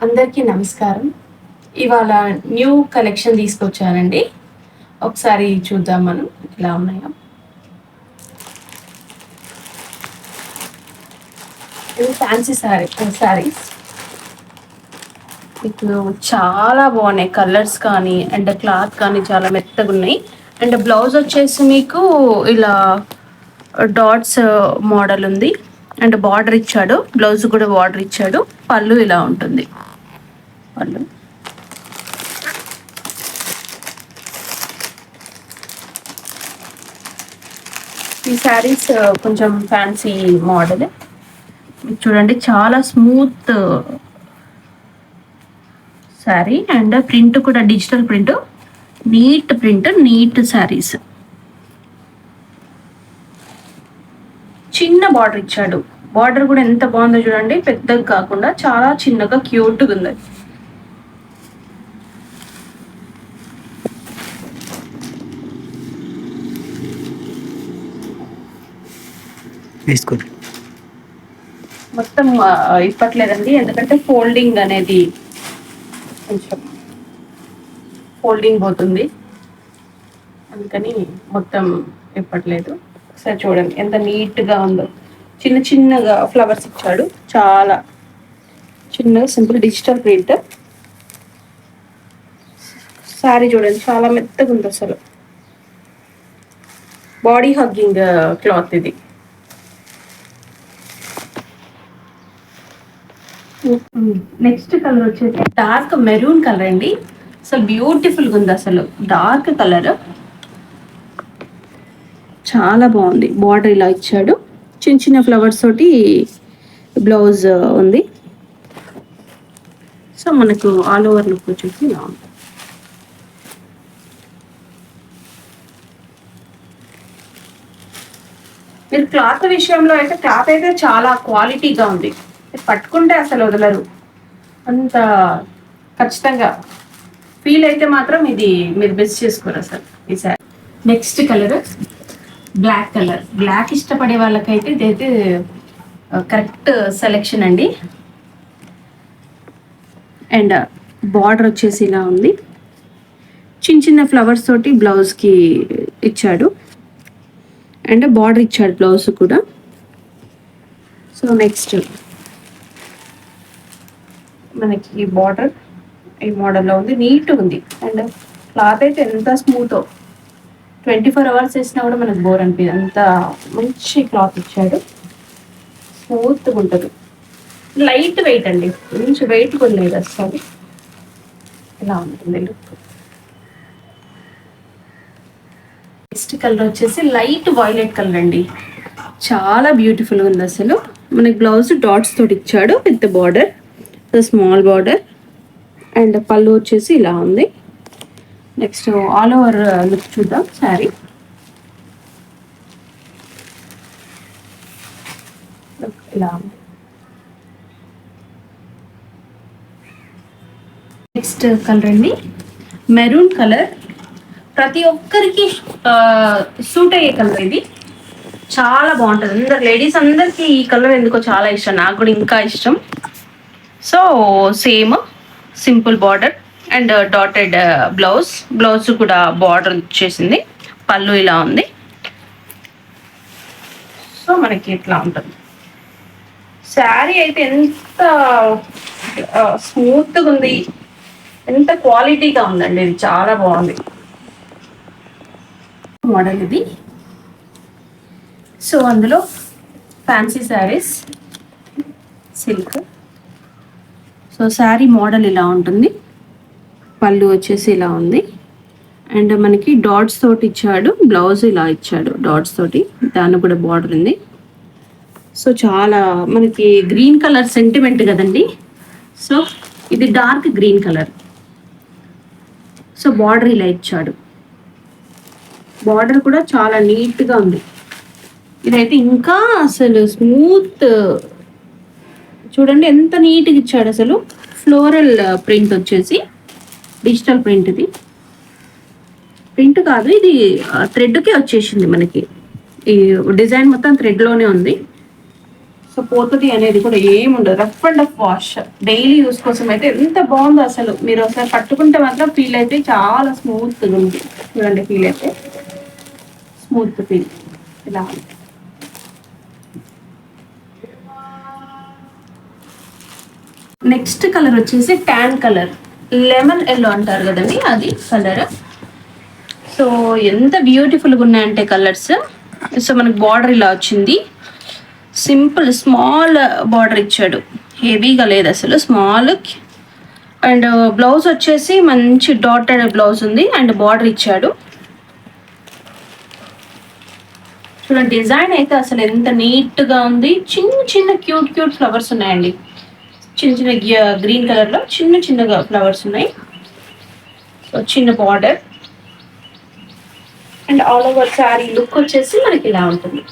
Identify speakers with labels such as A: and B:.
A: అందరికీ నమస్కారం. ఇవాళ న్యూ కలెక్షన్ తీసుకొచ్చానండి. ఒకసారి చూద్దాం మనం ఎలా ఉన్నాయో. ఇవి ఫ్యాన్సీ శారీస్. ఇప్పుడు చాలా బాగున్నాయి కలర్స్ కానీ అండ్ క్లాత్ కానీ చాలా మెత్తగా ఉన్నాయి. అండ్ బ్లౌజ్ వచ్చేసి మీకు ఇలా డాట్స్ మోడల్ ఉంది. అండ్ బార్డర్ ఇచ్చాడు, బ్లౌజ్ కూడా బార్డర్ ఇచ్చాడు. పళ్ళు ఇలా ఉంటుంది. పళ్ళు ఈ శారీస్ కొంచెం ఫ్యాన్సీ మోడల్. చూడండి చాలా స్మూత్ శారీ అండ్ ప్రింట్ కూడా డిజిటల్ ప్రింట్, నీట్ శారీస్. చిన్న బార్డర్ ఇచ్చాడు. బార్డర్ కూడా ఎంత బాగుందో చూడండి, పెద్దగా కాకుండా చాలా చిన్నగా క్యూట్గా ఉంది. మొత్తం ఇప్పట్లేదండి, ఎందుకంటే ఫోల్డింగ్ అనేది కొంచెం ఫోల్డింగ్ పోతుంది, అందుకని మొత్తం ఇప్పట్లేదు. ఒకసారి చూడండి ఎంత నీట్గా ఉందో. చిన్న చిన్నగా ఫ్లవర్స్ ఇచ్చాడు, చాలా చిన్నగా సింపుల్ డిజిటల్ ప్రింట్. శారీ చూడండి చాలా మెత్తగా ఉంది అసలు. బాడీ హగ్గింగ్ క్లాత్ ఇది. నెక్స్ట్ కలర్ వచ్చేసి డార్క్ మెరూన్ కలర్ అండి. అసలు బ్యూటిఫుల్గా ఉంది. అసలు డార్క్ కలర్ చాలా బాగుంది. బార్డర్ ఇలా ఇచ్చాడు, చిన్న చిన్న ఫ్లవర్స్ తోటి బ్లౌజ్ ఉంది. సో మనకు ఆల్ ఓవర్ లుక్ వచ్చేసి ఇలా ఉంది. మీరు క్లాత్ విషయంలో అయితే క్లాత్ అయితే చాలా క్వాలిటీగా ఉంది. పట్టుకుంటే అసలు వదలరు అంత. ఖచ్చితంగా ఫీల్ అయితే మాత్రం ఇది మీరు బెస్ట్ చేసుకోరు అసలు ఈసారి. Next colour black colour. Black ఇష్టపడే వాళ్ళకైతే ఇదైతే కరెక్ట్ సెలెక్షన్ అండి. అండ్ బార్డర్ వచ్చేసి ఇలా ఉంది, చిన్న చిన్న ఫ్లవర్స్ తోటి బ్లౌజ్కి ఇచ్చాడు అండ్ బార్డర్ ఇచ్చాడు బ్లౌజ్ కూడా. సో నెక్స్ట్ మనకి బార్డర్ ఈ మోడల్లో ఉంది, నీట్గా ఉంది. అండ్ క్లాత్ అయితే ఎంత స్మూతో, 24 hours వేసినా కూడా మనకు బోర్ అనిపించదు, అంత మంచి క్లాత్ ఇచ్చాడు. స్మూత్గా ఉంటుంది, లైట్ వెయిట్ అండి, మంచి వెయిట్గా ఉంది అసలు. ఇలా ఉంటుంది లుక్. నెక్స్ట్ కలర్ వచ్చేసి లైట్ వైలెట్ కలర్ అండి. చాలా బ్యూటిఫుల్గా ఉంది అసలు. మనకి బ్లౌజ్ డాట్స్ తోటి ఇచ్చాడు with border, small border. And పళ్ళు వచ్చేసి ఇలా ఉంది. నెక్స్ట్ ఆల్ ఓవర్ లుక్ చూద్దాం శారీ. ఇలా ఉంది. నెక్స్ట్ కలర్ అండి మెరూన్ కలర్. ప్రతి ఒక్కరికి సూట్ అయ్యే కలర్ ఇది. చాలా బాగుంటుంది. అందరు లేడీస్ అందరికి ఈ కలర్ ఎందుకో చాలా ఇష్టం, నాకు కూడా ఇంకా ఇష్టం. So same simple border and dotted blouse కూడా బార్డర్ వచ్చేసింది. పళ్ళు ఇలా ఉంది. సో మనకి ఇట్లా ఉంటుంది శారీ. అయితే ఎంత స్మూత్గా ఉంది, ఎంత క్వాలిటీగా ఉందండి. ఇది చాలా బాగుంది మోడల్ ఇది. సో అందులో fancy saris, silk. So sari model ఇలా ఉంటుంది, పళ్ళు వచ్చేసి ఇలా ఉంది. అండ్ మనకి డాట్స్ తోటి ఇచ్చాడు, బ్లౌజ్ ఇలా ఇచ్చాడు డాట్స్ తోటి, దానికి కూడా బార్డర్ ఉంది. సో చాలా మనకి గ్రీన్ కలర్ సెంటిమెంట్ కదండి. సో ఇది dark green colour. So border ఇలా ఇచ్చాడు, బార్డర్ కూడా చాలా నీట్గా ఉంది. ఇదైతే ఇంకా అసలు స్మూత్ చూడండి ఎంత నీట్గా ఇచ్చాడు అసలు. ఫ్లోరల్ ప్రింట్ వచ్చేసి డిజిటల్ ప్రింట్. ఇది ప్రింట్ కాదు, ఇది థ్రెడ్కే వచ్చేసింది మనకి. ఈ డిజైన్ మొత్తం థ్రెడ్లోనే ఉంది. సో సో పోతుంది అనేది కూడా ఏమి ఉండదు. Rough and rough wash, daily use కోసం అయితే ఎంత బాగుందో అసలు. మీరు ఒకసారి పట్టుకుంటే మాత్రం ఫీల్ అయితే చాలా స్మూత్గా ఉంది. చూడండి ఫీల్ అయితే స్మూత్ ఫీల్ ఇలా ఉంది. నెక్స్ట్ కలర్ వచ్చేసి ట్యాన్ కలర్, లెమన్ ఎల్లో అంటారు కదండి, అది కలర్. సో ఎంత బ్యూటిఫుల్గా ఉన్నాయంటే కలర్స్. సో మనకు బార్డర్ ఇలా వచ్చింది, సింపుల్ స్మాల్ బార్డర్ ఇచ్చాడు, హెవీగా లేదు అసలు, స్మాల్. అండ్ బ్లౌజ్ వచ్చేసి మంచి డాటెడ్ బ్లౌజ్ ఉంది అండ్ బార్డర్ ఇచ్చాడు. చూడండి డిజైన్ అయితే అసలు ఎంత నీట్గా ఉంది. చిన్న చిన్న క్యూట్ క్యూట్ ఫ్లవర్స్ ఉన్నాయండి, చిన్న చిన్న గ్రీన్ కలర్లో చిన్న చిన్నగా ఫ్లవర్స్ ఉన్నాయి. చిన్న border and all over sari look వచ్చేసి మనకి ఇలా ఉంటుంది.